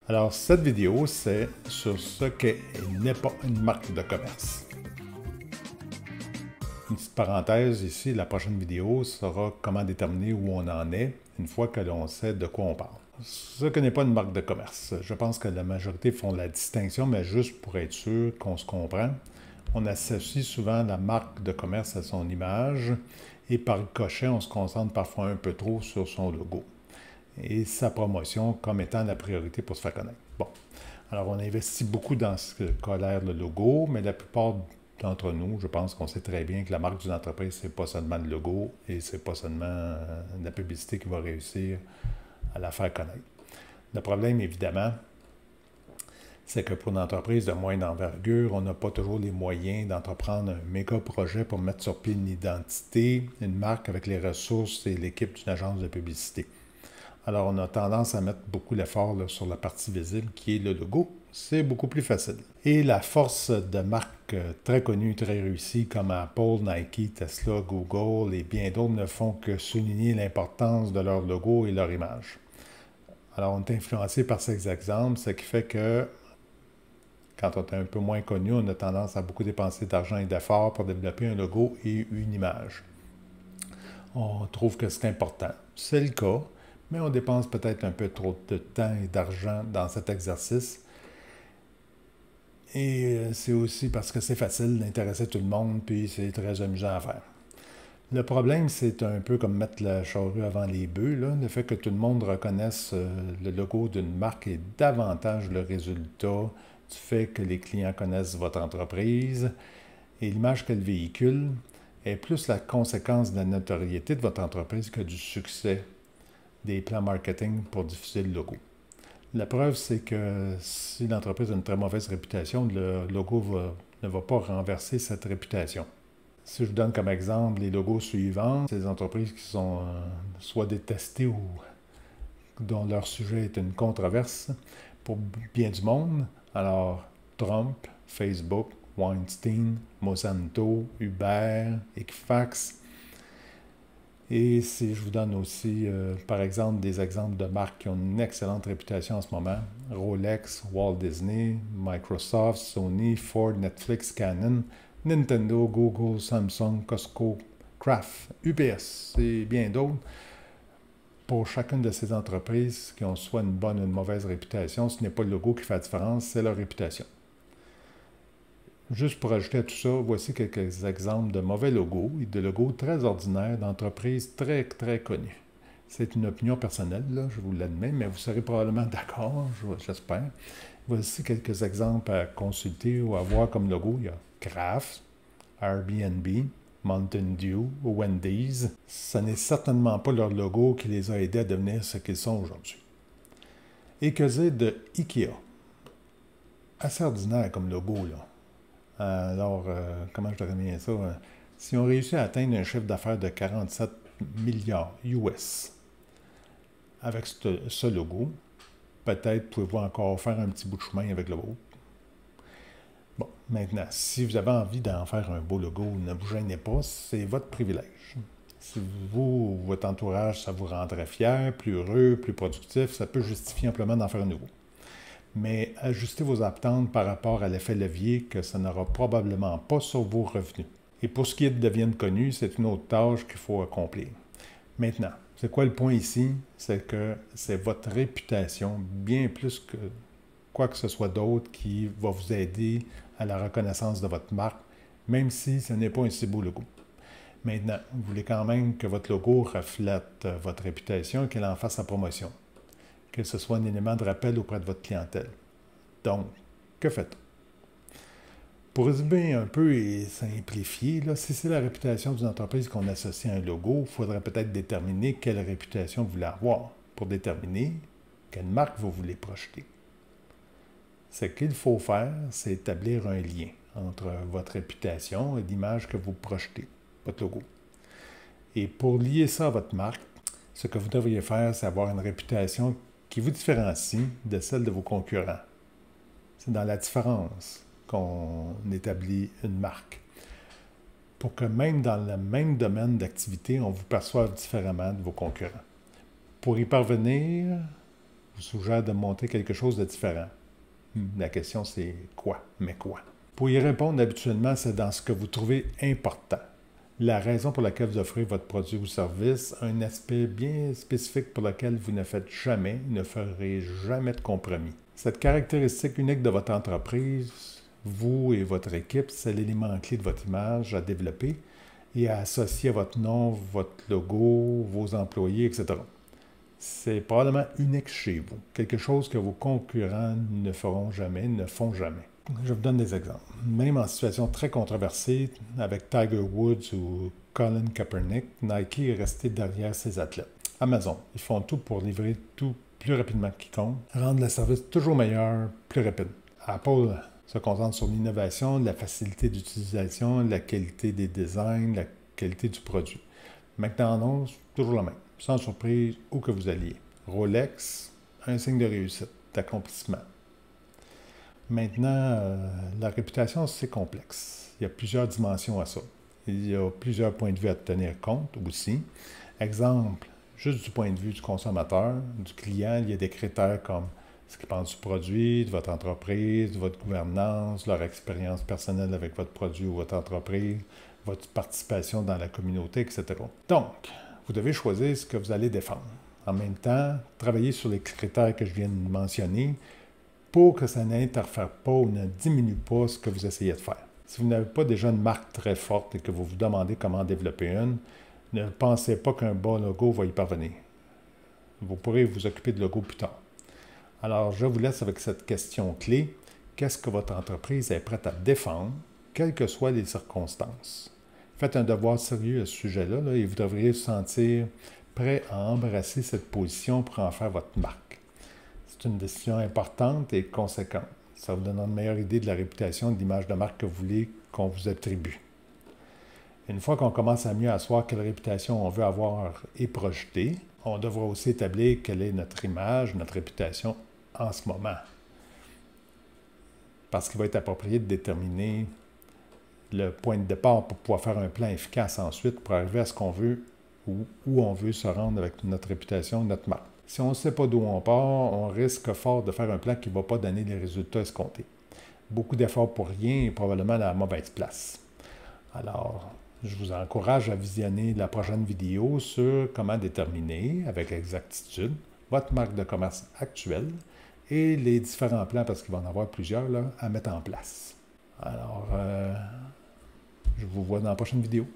Alors, cette vidéo, c'est sur ce qu'est et n'est pas une marque de commerce. Une petite parenthèse ici, la prochaine vidéo sera comment déterminer où on en est une fois que l'on sait de quoi on parle. Ce que n'est pas une marque de commerce. Je pense que la majorité font la distinction, mais juste pour être sûr qu'on se comprend, on associe souvent la marque de commerce à son image et par ricochet, on se concentre parfois un peu trop sur son logo et sa promotion comme étant la priorité pour se faire connaître. Bon, alors on investit beaucoup dans ce qu'a l'air le logo, mais la plupart d'entre nous, je pense qu'on sait très bien que la marque d'une entreprise, c'est pas seulement le logo et c'est pas seulement la publicité qui va réussir à la faire connaître. Le problème, évidemment, c'est que pour une entreprise de moindre envergure, on n'a pas toujours les moyens d'entreprendre un méga projet pour mettre sur pied une identité, une marque avec les ressources et l'équipe d'une agence de publicité. Alors, on a tendance à mettre beaucoup l'effort sur la partie visible qui est le logo. C'est beaucoup plus facile. Et la force de marques très connues, très réussies comme Apple, Nike, Tesla, Google et bien d'autres ne font que souligner l'importance de leur logo et leur image. Alors, on est influencé par ces exemples, ce qui fait que quand on est un peu moins connu, on a tendance à beaucoup dépenser d'argent et d'efforts pour développer un logo et une image. On trouve que c'est important. C'est le cas, mais on dépense peut-être un peu trop de temps et d'argent dans cet exercice. Et c'est aussi parce que c'est facile d'intéresser tout le monde, puis c'est très amusant à faire. Le problème, c'est un peu comme mettre la charrue avant les bœufs. Là. Le fait que tout le monde reconnaisse le logo d'une marque est davantage le résultat du fait que les clients connaissent votre entreprise et l'image qu'elle véhicule est plus la conséquence de la notoriété de votre entreprise que du succès des plans marketing pour diffuser le logo. La preuve, c'est que si l'entreprise a une très mauvaise réputation, le logo ne va pas renverser cette réputation. Si je vous donne comme exemple les logos suivants, c'est des entreprises qui sont soit détestées ou dont leur sujet est une controverse pour bien du monde. Alors, Trump, Facebook, Weinstein, Monsanto, Uber, Equifax. Et si je vous donne aussi, par exemple, des exemples de marques qui ont une excellente réputation en ce moment, Rolex, Walt Disney, Microsoft, Sony, Ford, Netflix, Canon, Nintendo, Google, Samsung, Costco, Kraft, UPS et bien d'autres. Pour chacune de ces entreprises qui ont soit une bonne ou une mauvaise réputation, ce n'est pas le logo qui fait la différence, c'est leur réputation. Juste pour ajouter à tout ça, voici quelques exemples de mauvais logos et de logos très ordinaires d'entreprises très, très connues. C'est une opinion personnelle, là, je vous l'admets, mais vous serez probablement d'accord, j'espère. Voici quelques exemples à consulter ou à voir comme logo. Il y a Kraft, Airbnb, Mountain Dew, Wendy's. Ce n'est certainement pas leur logo qui les a aidés à devenir ce qu'ils sont aujourd'hui. Et que dire de IKEA? Assez ordinaire comme logo, là. Alors, comment je devrais bien ça? Si on réussit à atteindre un chiffre d'affaires de 47 milliards US avec ce logo, peut-être pouvez-vous encore faire un petit bout de chemin avec le logo. Bon, maintenant, si vous avez envie d'en faire un beau logo, ne vous gênez pas, c'est votre privilège. Si vous, votre entourage, ça vous rendrait fier, plus heureux, plus productif, ça peut justifier amplement d'en faire un nouveau. Mais ajustez vos attentes par rapport à l'effet levier que ça n'aura probablement pas sur vos revenus. Et pour ce qui est de devenir connu, c'est une autre tâche qu'il faut accomplir. Maintenant, c'est quoi le point ici? C'est que c'est votre réputation, bien plus que quoi que ce soit d'autre, qui va vous aider à la reconnaissance de votre marque, même si ce n'est pas un si beau logo. Maintenant, vous voulez quand même que votre logo reflète votre réputation et qu'il en fasse sa promotion. Que ce soit un élément de rappel auprès de votre clientèle. Donc, que faites-on? Pour résumer un peu et simplifier, là, si c'est la réputation d'une entreprise qu'on associe à un logo, il faudrait peut-être déterminer quelle réputation vous voulez avoir pour déterminer quelle marque vous voulez projeter. Ce qu'il faut faire, c'est établir un lien entre votre réputation et l'image que vous projetez, votre logo. Et pour lier ça à votre marque, ce que vous devriez faire, c'est avoir une réputation qui vous différencie de celle de vos concurrents. C'est dans la différence qu'on établit une marque. Pour que même dans le même domaine d'activité, on vous perçoive différemment de vos concurrents. Pour y parvenir, vous suggère de montrer quelque chose de différent. La question, c'est quoi? Mais quoi? Pour y répondre, habituellement, c'est dans ce que vous trouvez important. La raison pour laquelle vous offrez votre produit ou service, un aspect bien spécifique pour lequel vous ne faites jamais, ne ferez jamais de compromis. Cette caractéristique unique de votre entreprise, vous et votre équipe, c'est l'élément clé de votre image à développer et à associer à votre nom, votre logo, vos employés, etc. C'est probablement unique chez vous, quelque chose que vos concurrents ne feront jamais, ne font jamais. Je vous donne des exemples. Même en situation très controversée, avec Tiger Woods ou Colin Kaepernick, Nike est resté derrière ses athlètes. Amazon, ils font tout pour livrer tout plus rapidement que quiconque, rendre le service toujours meilleur, plus rapide. Apple se concentre sur l'innovation, la facilité d'utilisation, la qualité des designs, la qualité du produit. McDonald's, toujours la même, sans surprise où que vous alliez. Rolex, un signe de réussite, d'accomplissement. Maintenant, la réputation, c'est complexe. Il y a plusieurs dimensions à ça. Il y a plusieurs points de vue à tenir compte aussi. Exemple, juste du point de vue du consommateur, du client, il y a des critères comme ce qu'ils pensent du produit, de votre entreprise, de votre gouvernance, leur expérience personnelle avec votre produit ou votre entreprise, votre participation dans la communauté, etc. Donc, vous devez choisir ce que vous allez défendre. En même temps, travailler sur les critères que je viens de mentionner pour que ça n'interfère pas ou ne diminue pas ce que vous essayez de faire. Si vous n'avez pas déjà une marque très forte et que vous vous demandez comment développer une, ne pensez pas qu'un bon logo va y parvenir. Vous pourrez vous occuper de logo plus tard. Alors, je vous laisse avec cette question clé. Qu'est-ce que votre entreprise est prête à défendre, quelles que soient les circonstances? Faites un devoir sérieux à ce sujet-là et vous devriez vous sentir prêt à embrasser cette position pour en faire votre marque. C'est une décision importante et conséquente. Ça vous donnera une meilleure idée de la réputation et de l'image de marque que vous voulez qu'on vous attribue. Une fois qu'on commence à mieux asseoir quelle réputation on veut avoir et projeter, on devra aussi établir quelle est notre image, notre réputation en ce moment. Parce qu'il va être approprié de déterminer le point de départ pour pouvoir faire un plan efficace ensuite pour arriver à ce qu'on veut ou où on veut se rendre avec notre réputation, notre marque. Si on ne sait pas d'où on part, on risque fort de faire un plan qui ne va pas donner les résultats escomptés. Beaucoup d'efforts pour rien et probablement à la mauvaise place. Alors, je vous encourage à visionner la prochaine vidéo sur comment déterminer avec exactitude votre marque de commerce actuelle et les différents plans, parce qu'il va en avoir plusieurs, là, à mettre en place. Alors, je vous vois dans la prochaine vidéo.